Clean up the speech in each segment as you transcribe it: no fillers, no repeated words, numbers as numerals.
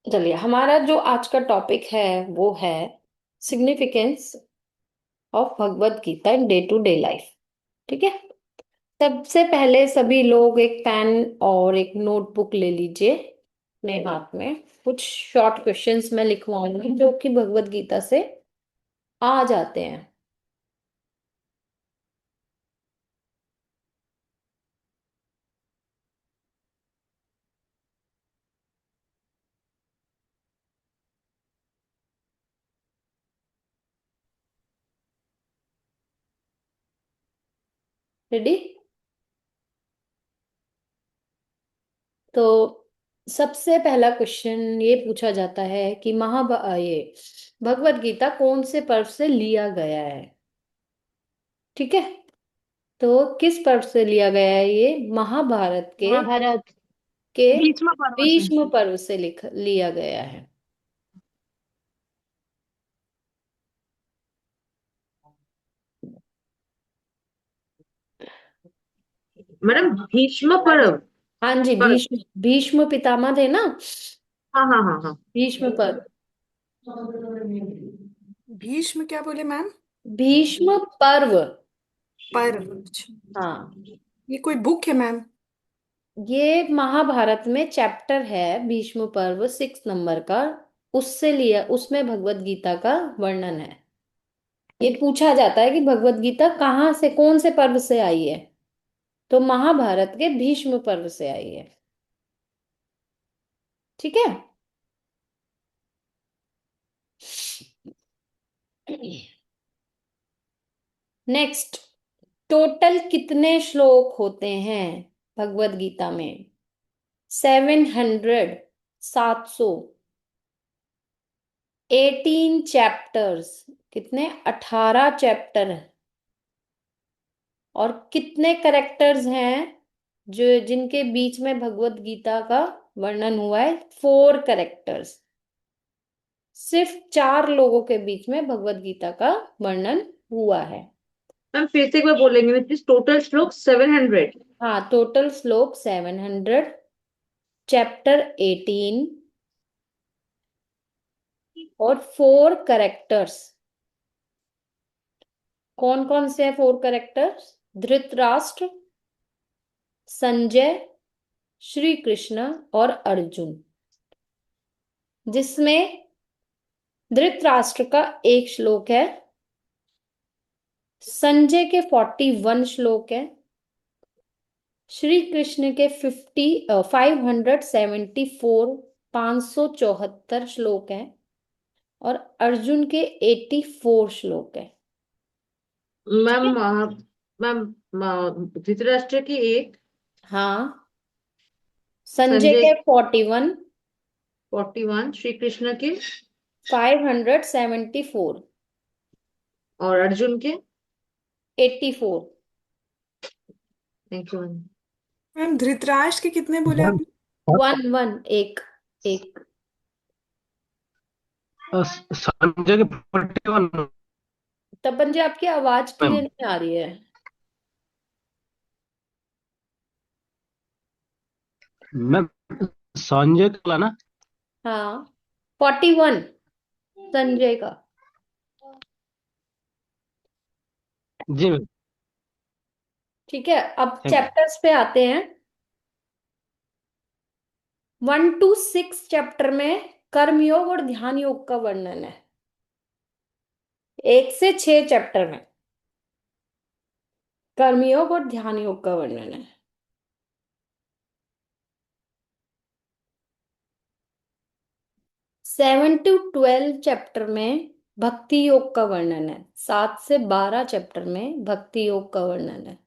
चलिए, हमारा जो आज का टॉपिक है वो है significance of Bhagavad Gita in day to day life. ठीक है। सबसे पहले सभी लोग एक पेन और एक नोटबुक ले लीजिए अपने हाथ में। कुछ शॉर्ट क्वेश्चंस मैं लिखवाऊंगी जो कि भगवत गीता से आ जाते हैं। रेडी? तो सबसे पहला क्वेश्चन ये पूछा जाता है कि ये भगवत गीता कौन से पर्व से लिया गया है। ठीक है। तो किस पर्व से लिया गया है? ये महाभारत महाभारत। के भीष्म पर्व से। भीष्म पर्व से लिख लिया गया है। मैडम भीष्म पर्व। हाँ जी, पर्व। भीष्म भीष्म पितामह थे ना। हाँ हाँ हाँ हाँ। भीष्म पर्व। भीष्म क्या बोले मैम? भीष्म पर्व। पर्व, अच्छा। हाँ। ये कोई बुक है मैम? ये महाभारत में चैप्टर है भीष्म पर्व 6 नंबर का। उससे लिया, उसमें भगवत गीता का वर्णन है। ये पूछा जाता है कि भगवत गीता कहाँ से, कौन से पर्व से आई है। तो महाभारत के भीष्म पर्व से आई है। ठीक है। नेक्स्ट, टोटल कितने श्लोक होते हैं भगवत गीता में? 700, 700, 18 चैप्टर्स, कितने? 18 चैप्टर। और कितने करेक्टर्स हैं जो जिनके बीच में भगवत गीता का वर्णन हुआ है? 4 करेक्टर्स। सिर्फ 4 लोगों के बीच में भगवत गीता का वर्णन हुआ है। मैम फिर से एक बार बोलेंगे विच टोटल श्लोक 700। हाँ, टोटल श्लोक 700, चैप्टर 18 और 4 करेक्टर्स। कौन कौन से हैं 4 करेक्टर्स? धृतराष्ट्र, संजय, श्री कृष्ण और अर्जुन। जिसमें धृतराष्ट्र का एक श्लोक है, संजय के 41 श्लोक है, श्री कृष्ण के 574 श्लोक है, और अर्जुन के 84 श्लोक है। ठीक मैम है। मैम धृतराष्ट्र की एक, हाँ, संजय संजय के 41, 41, श्री कृष्ण के 574, और अर्जुन के। 84। Thank you ma'am. Ma'am Dhritarashtra के कितने बोले वन। आपने? वन वन, एक एक। संजय के 41। तपन जी, आपकी आवाज मैम क्लियर नहीं आ रही है। मैम संजय का ना। हाँ, 41 संजय का। जी मैम। ठीक है, अब थैंक यू। चैप्टर्स पे आते हैं। 1 to 6 चैप्टर में कर्मयोग और ध्यान योग का वर्णन है। 1 से 6 चैप्टर में कर्मयोग और ध्यान योग का वर्णन है। 7 to 12 चैप्टर में भक्ति योग का वर्णन है। 7 से 12 चैप्टर में भक्ति योग का वर्णन है।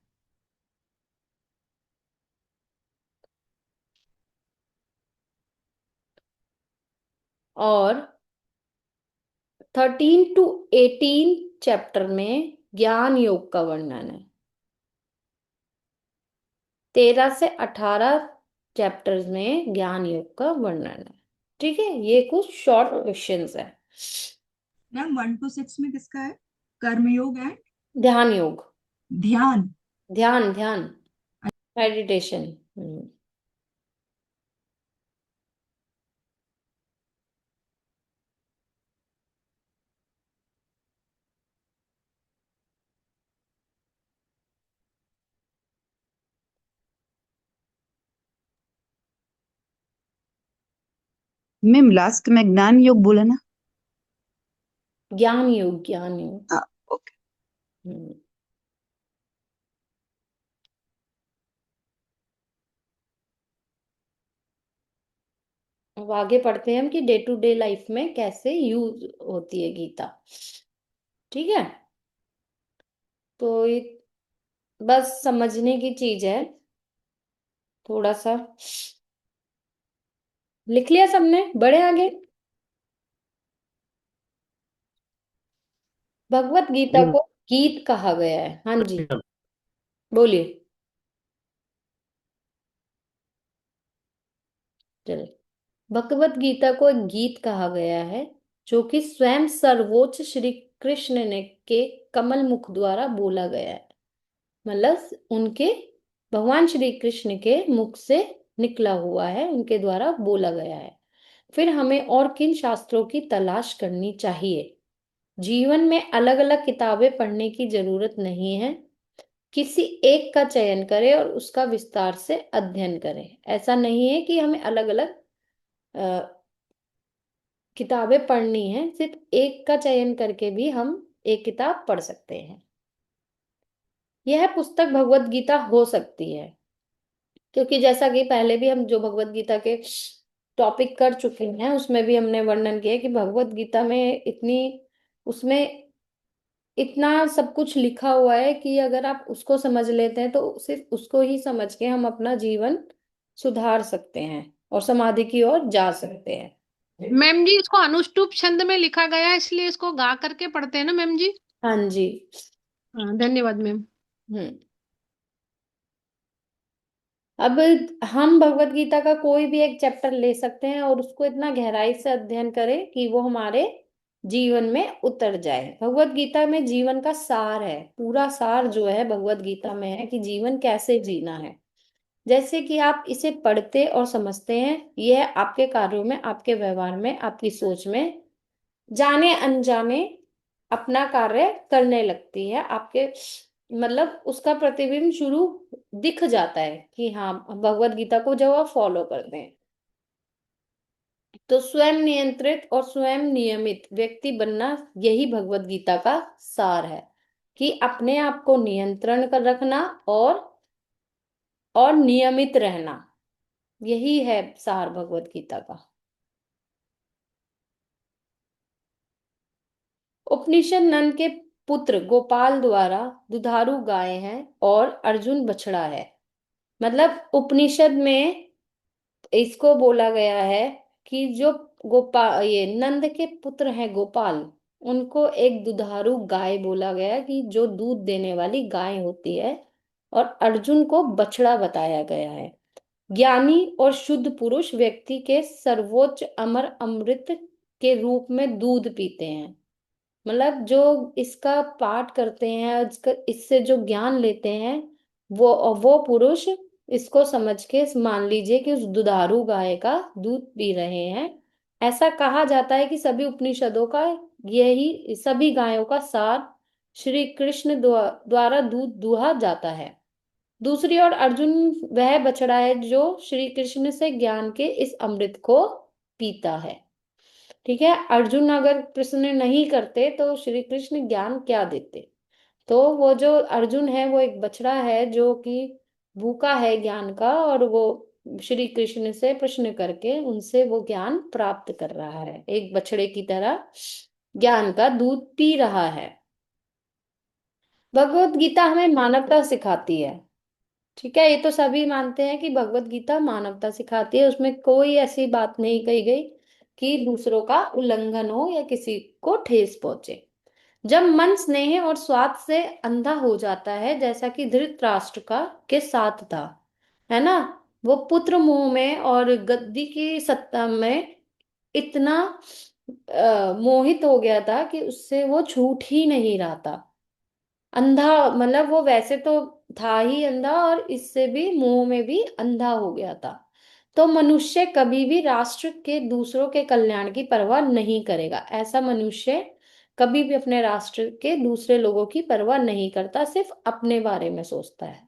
और 13 to 18 चैप्टर में ज्ञान योग का वर्णन है। 13 से 18 चैप्टर्स में ज्ञान योग का वर्णन है। ठीक है, ये कुछ शॉर्ट क्वेश्चंस है। मैम 1 to 6 में किसका है? कर्मयोग एंड ध्यान योग। ध्यान। ध्यान ध्यान, मेडिटेशन। मैम लास्ट में ज्ञान योग बोला ना? ज्ञान योग, ज्ञान योग। हाँ, ओके। हम्म। अब आगे पढ़ते हैं हम कि डे टू डे लाइफ में कैसे यूज होती है गीता। ठीक है, तो ये बस समझने की चीज है। थोड़ा सा लिख लिया सबने, बढ़े आगे। भगवत गीता जी को गीत कहा गया है। हाँ जी, मैम। बोलिए। चलिए, भगवत गीता को एक गीत कहा गया है जो कि स्वयं सर्वोच्च श्री कृष्ण ने के कमल मुख द्वारा बोला गया है। मतलब उनके, भगवान श्री कृष्ण के मुख से निकला हुआ है, उनके द्वारा बोला गया है। फिर हमें और किन शास्त्रों की तलाश करनी चाहिए? जीवन में अलग अलग किताबें पढ़ने की जरूरत नहीं है। किसी एक का चयन करें और उसका विस्तार से अध्ययन करें। ऐसा नहीं है कि हमें अलग अलग किताबें पढ़नी है, सिर्फ एक का चयन करके भी हम एक किताब पढ़ सकते हैं। यह पुस्तक भगवत गीता हो सकती है, क्योंकि जैसा कि पहले भी हम जो भगवत गीता के टॉपिक कर चुके हैं उसमें भी हमने वर्णन किया कि भगवत गीता में इतनी, उसमें इतना सब कुछ लिखा हुआ है कि अगर आप उसको समझ लेते हैं तो सिर्फ उसको ही समझ के हम अपना जीवन सुधार सकते हैं और समाधि की ओर जा सकते हैं। मैम जी, इसको अनुष्टुप छंद में लिखा गया है, इसलिए इसको गा करके पढ़ते हैं ना मैम जी? हाँ जी। हाँ, धन्यवाद मैम। हम्म। अब हम भगवत गीता का कोई भी एक चैप्टर ले सकते हैं और उसको इतना गहराई से अध्ययन करें कि वो हमारे जीवन में उतर जाए। भगवत गीता में जीवन का सार है, पूरा सार जो है भगवत गीता में है कि जीवन कैसे जीना है। जैसे कि आप इसे पढ़ते और समझते हैं, यह आपके कार्यों में, आपके व्यवहार में, आपकी सोच में जाने अनजाने अपना कार्य करने लगती है। आपके मतलब उसका प्रतिबिंब शुरू दिख जाता है कि हाँ, भगवत गीता को जब आप फॉलो करते हैं तो स्वयं नियंत्रित और स्वयं नियमित व्यक्ति बनना, यही भगवत गीता का सार है कि अपने आप को नियंत्रण कर रखना और नियमित रहना, यही है सार भगवत गीता का। उपनिषद नंद के पुत्र गोपाल द्वारा दुधारू गाय है और अर्जुन बछड़ा है। मतलब उपनिषद में इसको बोला गया है कि जो गोपाल, ये नंद के पुत्र हैं गोपाल, उनको एक दुधारू गाय बोला गया है कि जो दूध देने वाली गाय होती है, और अर्जुन को बछड़ा बताया गया है। ज्ञानी और शुद्ध पुरुष व्यक्ति के सर्वोच्च अमर अमृत के रूप में दूध पीते हैं। मतलब जो इसका पाठ करते हैं, इससे जो ज्ञान लेते हैं, वो पुरुष इसको समझ के मान लीजिए कि उस दुधारू गाय का दूध पी रहे हैं। ऐसा कहा जाता है कि सभी उपनिषदों का, यही सभी गायों का सार श्री कृष्ण द्वारा दूध दुहा जाता है। दूसरी ओर अर्जुन वह बछड़ा है जो श्री कृष्ण से ज्ञान के इस अमृत को पीता है। ठीक है, अर्जुन अगर प्रश्न नहीं करते तो श्री कृष्ण ज्ञान क्या देते? तो वो जो अर्जुन है वो एक बछड़ा है जो कि भूखा है ज्ञान का, और वो श्री कृष्ण से प्रश्न करके उनसे वो ज्ञान प्राप्त कर रहा है, एक बछड़े की तरह ज्ञान का दूध पी रहा है। भगवत गीता हमें मानवता सिखाती है। ठीक है, ये तो सभी मानते हैं कि भगवत गीता मानवता सिखाती है, उसमें कोई ऐसी बात नहीं कही गई कि दूसरों का उल्लंघन हो या किसी को ठेस पहुंचे। जब मन स्नेह और स्वार्थ से अंधा हो जाता है, जैसा कि धृतराष्ट्र का के साथ था, है ना, वो पुत्र मोह में और गद्दी की सत्ता में इतना मोहित हो गया था कि उससे वो छूट ही नहीं रहा था। अंधा, मतलब वो वैसे तो था ही अंधा और इससे भी मोह में भी अंधा हो गया था। तो मनुष्य कभी भी राष्ट्र के दूसरों के कल्याण की परवाह नहीं करेगा। ऐसा मनुष्य कभी भी अपने राष्ट्र के दूसरे लोगों की परवाह नहीं करता, सिर्फ अपने बारे में सोचता है,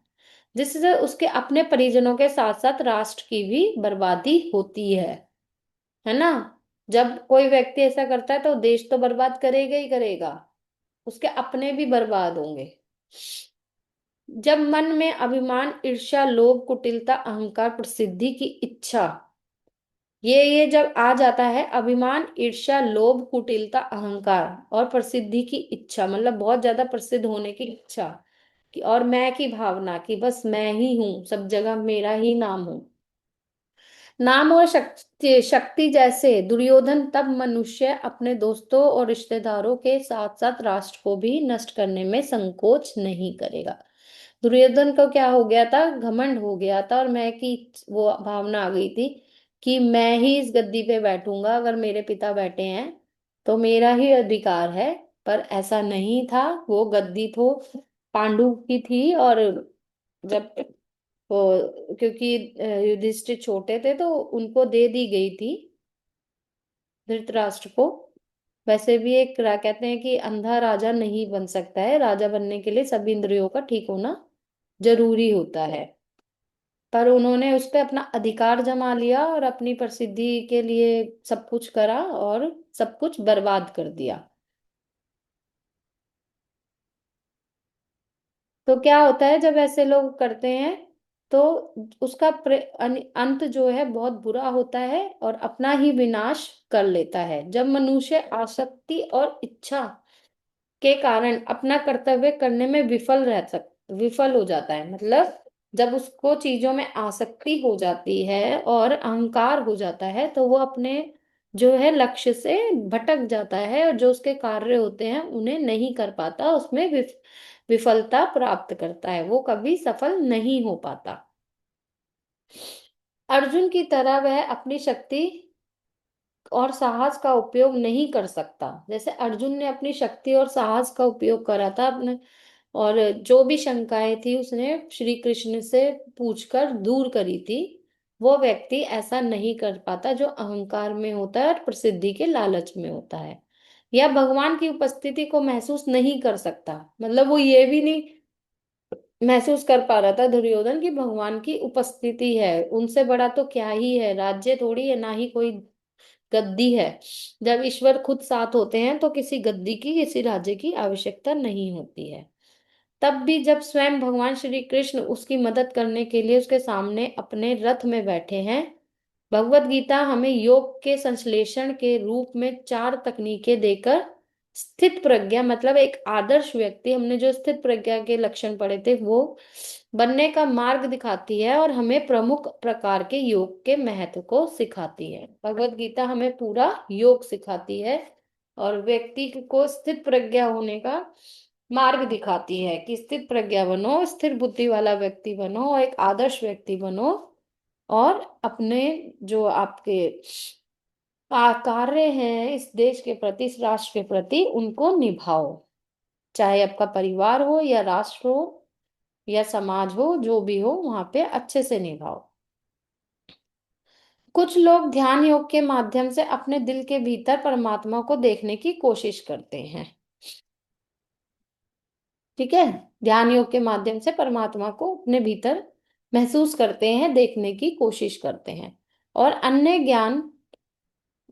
जिससे उसके अपने परिजनों के साथ साथ राष्ट्र की भी बर्बादी होती है है ना। जब कोई व्यक्ति ऐसा करता है तो देश तो बर्बाद करेगा ही करेगा, उसके अपने भी बर्बाद होंगे। जब मन में अभिमान, ईर्ष्या, लोभ, कुटिलता, अहंकार, प्रसिद्धि की इच्छा, ये जब आ जाता है, अभिमान, ईर्ष्या, लोभ, कुटिलता, अहंकार और प्रसिद्धि की इच्छा, मतलब बहुत ज्यादा प्रसिद्ध होने की इच्छा, कि और मैं की भावना, कि बस मैं ही हूँ, सब जगह मेरा ही नाम हूँ, नाम और शक्ति शक्ति जैसे दुर्योधन, तब मनुष्य अपने दोस्तों और रिश्तेदारों के साथ साथ राष्ट्र को भी नष्ट करने में संकोच नहीं करेगा। दुर्योधन को क्या हो गया था, घमंड हो गया था, और मैं की वो भावना आ गई थी कि मैं ही इस गद्दी पे बैठूंगा, अगर मेरे पिता बैठे हैं तो मेरा ही अधिकार है। पर ऐसा नहीं था, वो गद्दी तो पांडु की थी। और जब वो, क्योंकि युधिष्ठिर छोटे थे तो उनको दे दी गई थी, धृतराष्ट्र को। वैसे भी एक कहते हैं कि अंधा राजा नहीं बन सकता है, राजा बनने के लिए सभी इंद्रियों का ठीक होना जरूरी होता है। पर उन्होंने उस पर अपना अधिकार जमा लिया और अपनी प्रसिद्धि के लिए सब कुछ करा और सब कुछ बर्बाद कर दिया। तो क्या होता है जब ऐसे लोग करते हैं, तो उसका अंत जो है बहुत बुरा होता है और अपना ही विनाश कर लेता है। जब मनुष्य आसक्ति और इच्छा के कारण अपना कर्तव्य करने में विफल हो जाता है, मतलब जब उसको चीजों में आसक्ति हो जाती है और अहंकार हो जाता है, तो वो अपने जो है लक्ष्य से भटक जाता है, और जो उसके कार्य होते हैं उन्हें नहीं कर पाता, उसमें विफलता प्राप्त करता है, वो कभी सफल नहीं हो पाता। अर्जुन की तरह वह अपनी शक्ति और साहस का उपयोग नहीं कर सकता, जैसे अर्जुन ने अपनी शक्ति और साहस का उपयोग करा था अपने, और जो भी शंकाएं थी उसने श्री कृष्ण से पूछकर दूर करी थी। वो व्यक्ति ऐसा नहीं कर पाता जो अहंकार में होता है और प्रसिद्धि के लालच में होता है, या भगवान की उपस्थिति को महसूस नहीं कर सकता। मतलब वो ये भी नहीं महसूस कर पा रहा था दुर्योधन की भगवान की उपस्थिति है, उनसे बड़ा तो क्या ही है, राज्य थोड़ी है, ना ही कोई गद्दी है। जब ईश्वर खुद साथ होते हैं तो किसी गद्दी की, किसी राज्य की आवश्यकता नहीं होती है। तब भी जब स्वयं भगवान श्री कृष्ण उसकी मदद करने के लिए उसके सामने अपने रथ में बैठे हैं। भगवत गीता हमें योग के संश्लेषण के रूप में चार तकनीकें देकर स्थित प्रज्ञा, मतलब एक आदर्श व्यक्ति, हमने जो स्थित प्रज्ञा के लक्षण पढ़े थे वो बनने का मार्ग दिखाती है, और हमें प्रमुख प्रकार के योग के महत्व को सिखाती है। भगवत गीता हमें पूरा योग सिखाती है और व्यक्ति को स्थित प्रज्ञा होने का मार्ग दिखाती है कि स्थित प्रज्ञा बनो, स्थिर बुद्धि वाला व्यक्ति बनो, एक आदर्श व्यक्ति बनो, और अपने जो आपके कार्य हैं इस देश के प्रति, इस राष्ट्र के प्रति, उनको निभाओ। चाहे आपका परिवार हो या राष्ट्र हो या समाज हो, जो भी हो वहां पे अच्छे से निभाओ। कुछ लोग ध्यान योग के माध्यम से अपने दिल के भीतर परमात्मा को देखने की कोशिश करते हैं। ठीक है, ध्यान योग के माध्यम से परमात्मा को अपने भीतर महसूस करते हैं, देखने की कोशिश करते हैं। और अन्य ज्ञान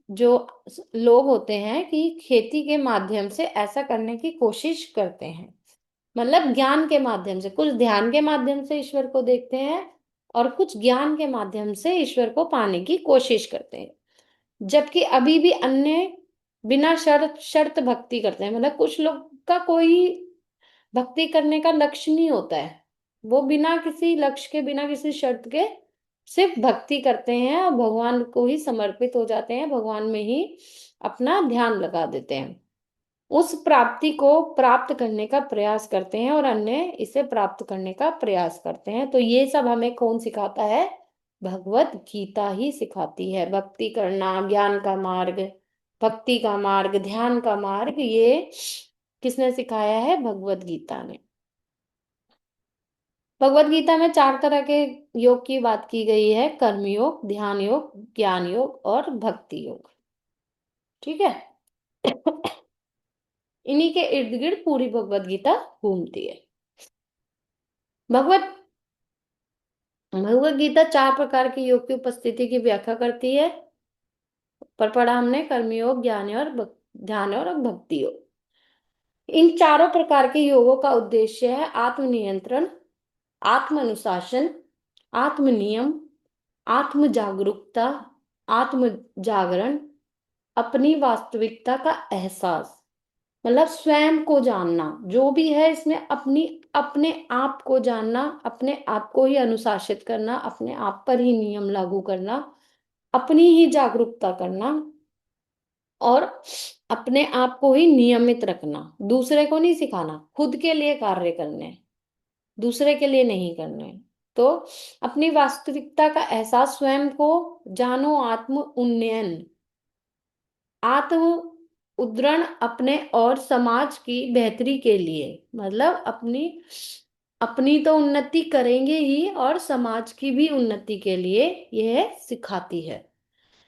जो लोग होते हैं कि खेती के माध्यम से ऐसा करने की कोशिश करते हैं, मतलब ज्ञान के माध्यम से, कुछ ध्यान के माध्यम से ईश्वर को देखते हैं और कुछ ज्ञान के माध्यम से ईश्वर को पाने की कोशिश करते हैं। जबकि अभी भी अन्य बिना शर्त शर्त भक्ति करते हैं, मतलब कुछ लोग का कोई भक्ति करने का लक्ष्य नहीं होता है, वो बिना किसी लक्ष्य के, बिना किसी शर्त के सिर्फ भक्ति करते हैं और भगवान को ही समर्पित हो जाते हैं, भगवान में ही अपना ध्यान लगा देते हैं, उस प्राप्ति को प्राप्त करने का प्रयास करते हैं, और अन्य इसे प्राप्त करने का प्रयास करते हैं। तो ये सब हमें कौन सिखाता है, भगवत गीता ही सिखाती है। भक्ति करना, ज्ञान का मार्ग, भक्ति का मार्ग, ध्यान का मार्ग, ये किसने सिखाया है, भगवत गीता ने। भगवत गीता में चार तरह के योग की बात की गई है, कर्म योग, ध्यान योग, ज्ञान योग और भक्ति योग। ठीक है। इन्हीं के इर्द गिर्द पूरी भगवत गीता घूमती है। भगवत भगवत गीता चार प्रकार के योग की उपस्थिति की व्याख्या करती है। पर पढ़ा हमने कर्मयोग, ध्यान और भक्ति योग। इन चारों प्रकार के योगों का उद्देश्य है आत्मनियंत्रण, आत्म अनुशासन, आत्म नियम, आत्म जागरूकता, आत्म जागरण, अपनी वास्तविकता का एहसास। मतलब स्वयं को जानना जो भी है इसमें, अपने आप को जानना, अपने आप को ही अनुशासित करना, अपने आप पर ही नियम लागू करना, अपनी ही जागरूकता करना और अपने आप को ही नियमित रखना। दूसरे को नहीं सिखाना, खुद के लिए कार्य करने, दूसरे के लिए नहीं करने। तो अपनी वास्तविकता का एहसास, स्वयं को जानो, आत्म उन्नयन, आत्म उद्रण, अपने और समाज की बेहतरी के लिए। मतलब अपनी अपनी तो उन्नति करेंगे ही और समाज की भी उन्नति के लिए यह सिखाती है।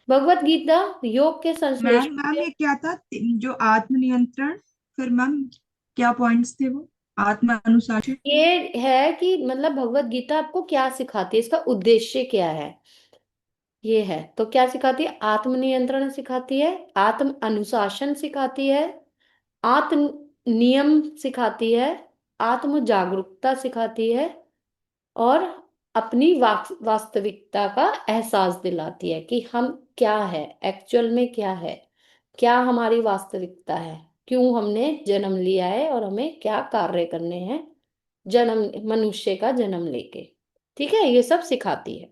भगवत गीता योग के मैम संश्लेषण मैम में ये क्या था जो आत्मनियंत्रण, फिर मैम क्या पॉइंट्स थे वो? आत्म अनुशासन। ये है कि मतलब भगवत गीता आपको क्या सिखाती है, इसका उद्देश्य क्या है। ये है तो क्या सिखाती है, आत्मनियंत्रण सिखाती है, आत्म अनुशासन सिखाती है, आत्म नियम सिखाती है, आत्म जागरूकता सिखाती है और अपनी वास्तविकता का एहसास दिलाती है कि हम क्या है, एक्चुअल में क्या है, क्या हमारी वास्तविकता है, क्यों हमने जन्म लिया है और हमें क्या कार्य करने हैं जन्म, मनुष्य का जन्म लेके। ठीक है, ये सब सिखाती है।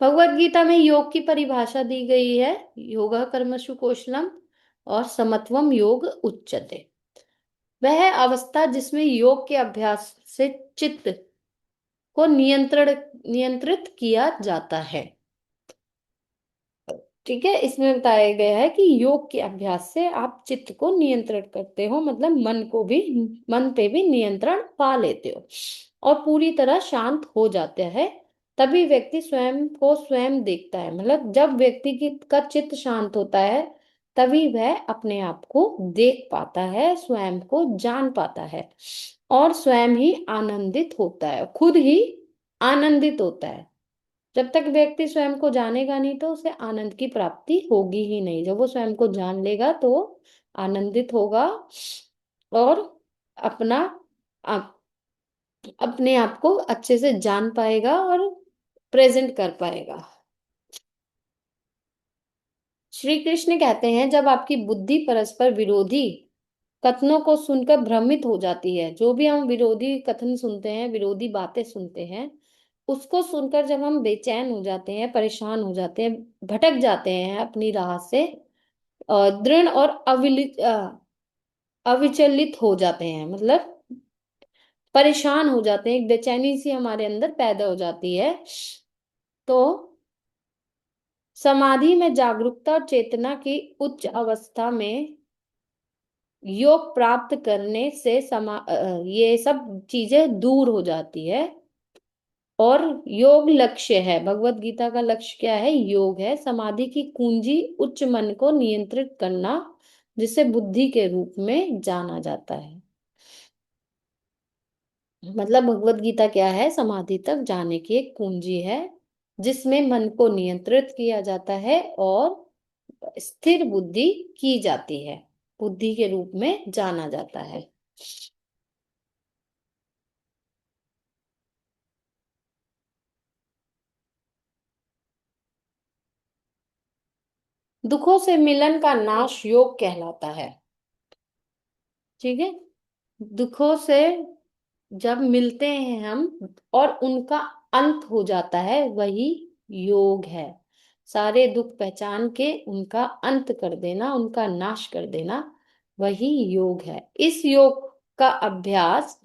भगवत गीता में योग की परिभाषा दी गई है, योगा कर्मसु कौशलम और समत्वम योग उच्यते। वह अवस्था जिसमें योग के अभ्यास से चित्त को नियंत्रित किया जाता है। ठीक है, इसमें बताया गया है कि योग के अभ्यास से आप चित्त को नियंत्रित करते हो, मतलब मन पे भी नियंत्रण पा लेते हो और पूरी तरह शांत हो जाता है। तभी व्यक्ति स्वयं को स्वयं देखता है। मतलब जब व्यक्ति की का चित्त शांत होता है तभी वह अपने आप को देख पाता है, स्वयं को जान पाता है और स्वयं ही आनंदित होता है, खुद ही आनंदित होता है। जब तक व्यक्ति स्वयं को जानेगा नहीं तो उसे आनंद की प्राप्ति होगी ही नहीं। जब वो स्वयं को जान लेगा तो आनंदित होगा और अपना आप, अपने आप को अच्छे से जान पाएगा और प्रेजेंट कर पाएगा। श्री कृष्ण कहते हैं, जब आपकी बुद्धि परस्पर विरोधी कथनों को सुनकर भ्रमित हो जाती है, जो भी हम विरोधी कथन सुनते हैं, विरोधी बातें सुनते हैं, उसको सुनकर जब हम बेचैन हो जाते हैं, परेशान हो जाते हैं, भटक जाते हैं अपनी राह से, दृढ़ और अविचलित हो जाते हैं, मतलब परेशान हो जाते हैं, एक बेचैनी सी हमारे अंदर पैदा हो जाती है, तो समाधि में जागरूकता और चेतना की उच्च अवस्था में योग प्राप्त करने से ये सब चीजें दूर हो जाती है। और योग लक्ष्य है, भगवत गीता का लक्ष्य क्या है, योग है। समाधि की कुंजी उच्च मन को नियंत्रित करना, जिसे बुद्धि के रूप में जाना जाता है। मतलब भगवत गीता क्या है, समाधि तक जाने की एक कुंजी है जिसमें मन को नियंत्रित किया जाता है और स्थिर बुद्धि की जाती है, बुद्धि के रूप में जाना जाता है। दुखों से मिलन का नाश योग कहलाता है। ठीक है, दुखों से जब मिलते हैं हम और उनका अंत हो जाता है, वही योग है। सारे दुख पहचान के उनका अंत कर देना, उनका नाश कर देना, वही योग है। इस योग का अभ्यास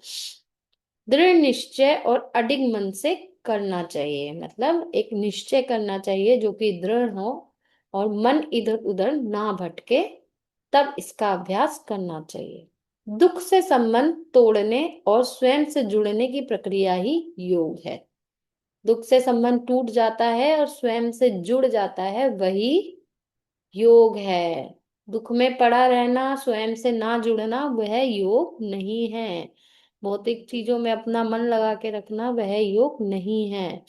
दृढ़ निश्चय और अडिग मन से करना चाहिए। मतलब एक निश्चय करना चाहिए जो कि दृढ़ हो और मन इधर उधर ना भटके, तब इसका अभ्यास करना चाहिए। दुख से संबंध तोड़ने और स्वयं से जुड़ने की प्रक्रिया ही योग है। दुख से संबंध टूट जाता है और स्वयं से जुड़ जाता है, वही योग है। दुख में पड़ा रहना, स्वयं से ना जुड़ना, वह योग नहीं है। भौतिक चीजों में अपना मन लगा के रखना, वह योग नहीं है।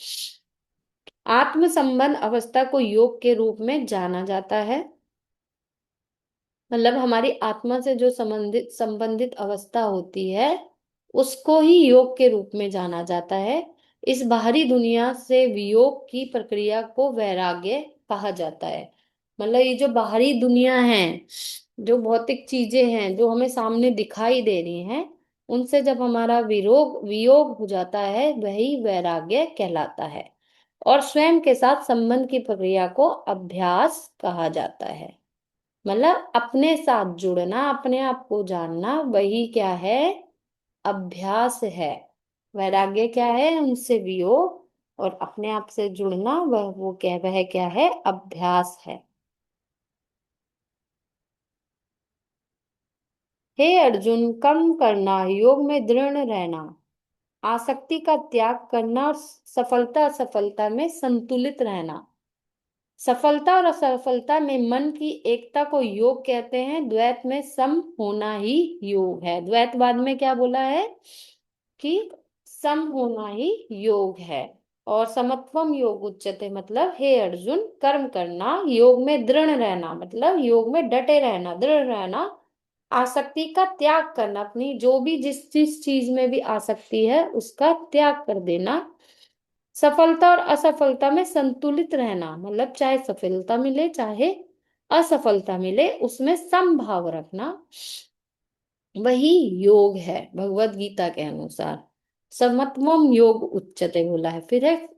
आत्म संबंध अवस्था को योग के रूप में जाना जाता है। मतलब हमारी आत्मा से जो संबंधित संबंधित अवस्था होती है उसको ही योग के रूप में जाना जाता है। इस बाहरी दुनिया से वियोग की प्रक्रिया को वैराग्य कहा जाता है। मतलब ये जो बाहरी दुनिया है, जो भौतिक चीजें हैं जो हमें सामने दिखाई दे रही हैं, उनसे जब हमारा विरोग वियोग हो जाता है वही वैराग्य कहलाता है। और स्वयं के साथ संबंध की प्रक्रिया को अभ्यास कहा जाता है। मतलब अपने साथ जुड़ना, अपने आप को जानना, वही क्या है, अभ्यास है। वैराग्य क्या है, उनसे वियोग, और अपने आप से जुड़ना वह क्या है, अभ्यास है। हे अर्जुन, कर्म करना, योग में दृढ़ रहना, आसक्ति का त्याग करना और सफलता असफलता में संतुलित रहना। सफलता और असफलता में मन की एकता को योग कहते हैं। द्वैत में सम होना ही योग है। द्वैतवाद में क्या बोला है कि सम होना ही योग है। और समत्वम योग उच्यते, मतलब हे अर्जुन, कर्म करना, योग में दृढ़ रहना, मतलब योग में डटे रहना, दृढ़ रहना, आसक्ति का त्याग करना, अपनी जो भी जिस जिस चीज में भी आसक्ति है उसका त्याग कर देना, सफलता और असफलता में संतुलित रहना, मतलब चाहे सफलता मिले चाहे असफलता मिले उसमें समभाव रखना, वही योग है भगवत गीता के अनुसार। समत्वम योग उच्यते बोला है। फिर है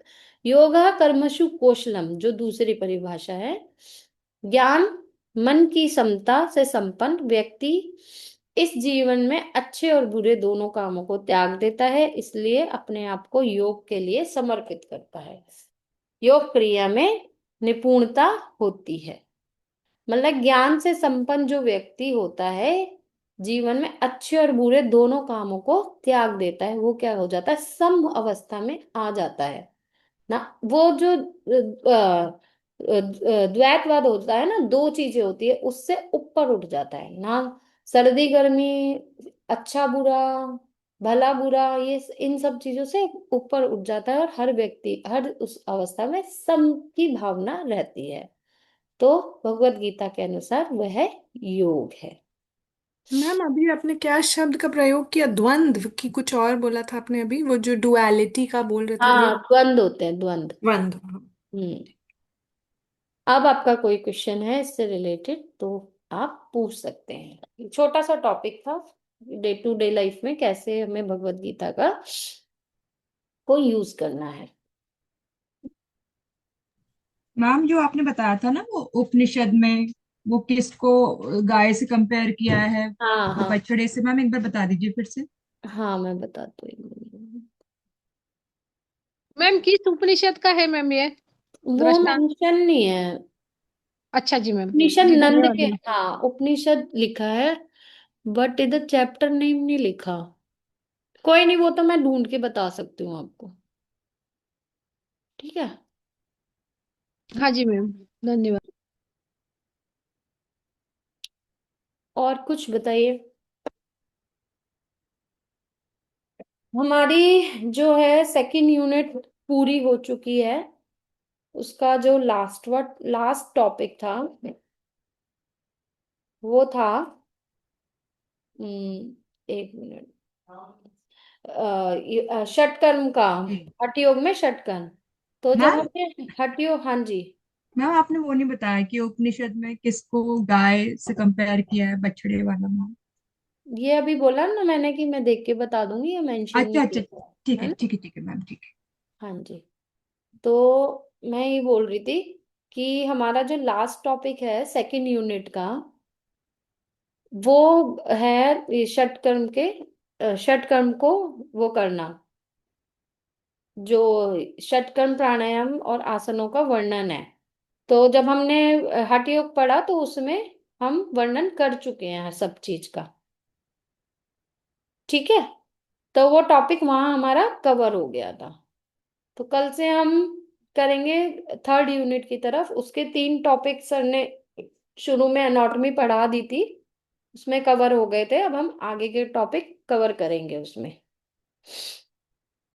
योग कर्मसु कौशलम, जो दूसरी परिभाषा है। ज्ञान मन की समता से संपन्न व्यक्ति इस जीवन में अच्छे और बुरे दोनों कामों को त्याग देता है, इसलिए अपने आप को योग के लिए समर्पित करता है। योग क्रिया में निपुणता होती है। मतलब ज्ञान से संपन्न जो व्यक्ति होता है जीवन में अच्छे और बुरे दोनों कामों को त्याग देता है, वो क्या हो जाता है, सम अवस्था में आ जाता है ना। वो जो द्वैतवाद होता है ना, दो चीजें होती है, उससे ऊपर उठ जाता है ना। सर्दी गर्मी, अच्छा बुरा, भला बुरा, ये इन सब चीजों से ऊपर उठ जाता है और हर व्यक्ति हर उस अवस्था में सम की भावना रहती है। तो भगवत गीता के अनुसार वह योग है। मैम अभी आपने क्या शब्द का प्रयोग किया, द्वंद्व की कुछ और बोला था आपने अभी, वो जो डुअलिटी का बोल रहे थे वो हाँ, द्वंद होते हैं, द्वंद। द्वंद्व, हाँ। हम्म। अब आपका कोई क्वेश्चन है इससे रिलेटेड तो आप पूछ सकते हैं। छोटा सा टॉपिक था, डे टू डे लाइफ में कैसे हमें भगवत गीता का को यूज करना है। मैम जो आपने बताया था ना वो उपनिषद में, वो किसको गाय से कंपेयर किया है, हाँ वो हाँ बछड़े से, मैम एक बार बता दीजिए फिर से। हाँ, मैं बताती हूँ। मैम किस उपनिषद का है मैम ये वो दृष्टांत? मेंशन नहीं है। अच्छा जी मैम। उपनिषद जी नंद बढ़िया के, वाली। हाँ उपनिषद लिखा है, बट इधर चैप्टर नेम नहीं लिखा। कोई नहीं, वो तो मैं ढूंढ के बता सकती हूँ आपको। ठीक है। हाँ जी मैम, धन्यवाद। और कुछ बताइए। हमारी जो है सेकंड यूनिट पूरी हो चुकी है। उसका जो लास्ट टॉपिक था वो था, एक मिनट, षटकर्म का। हठ योग में षटकर्म। तो जब मैम, हमने हठ योग, हाँ जी, मैम आपने वो नहीं बताया कि उपनिषद में किसको गाय से कंपेयर किया है, बछड़े वाला मैम। ये अभी बोला ना मैंने कि मैं देख के बता दूंगी, ये मेंशन नहीं अच्छा अच्छा, किया ठीक है है ना। ठीक है ठीक है मैम, ठीक है। हाँ जी। तो मैं ये बोल रही थी कि हमारा जो लास्ट टॉपिक है सेकंड यूनिट का, वो है ये षटकर्म के, षटकर्म को वो करना, जो षटकर्म प्राणायाम और आसनों का वर्णन है। तो जब हमने हठ योग पढ़ा तो उसमें हम वर्णन कर चुके हैं सब चीज का। ठीक है। तो वो टॉपिक वहां हमारा कवर हो गया था। तो कल से हम करेंगे थर्ड यूनिट की तरफ। उसके 3 टॉपिक सर ने शुरू में एनाटॉमी पढ़ा दी थी, उसमें कवर हो गए थे। अब हम आगे के टॉपिक कवर करेंगे उसमें।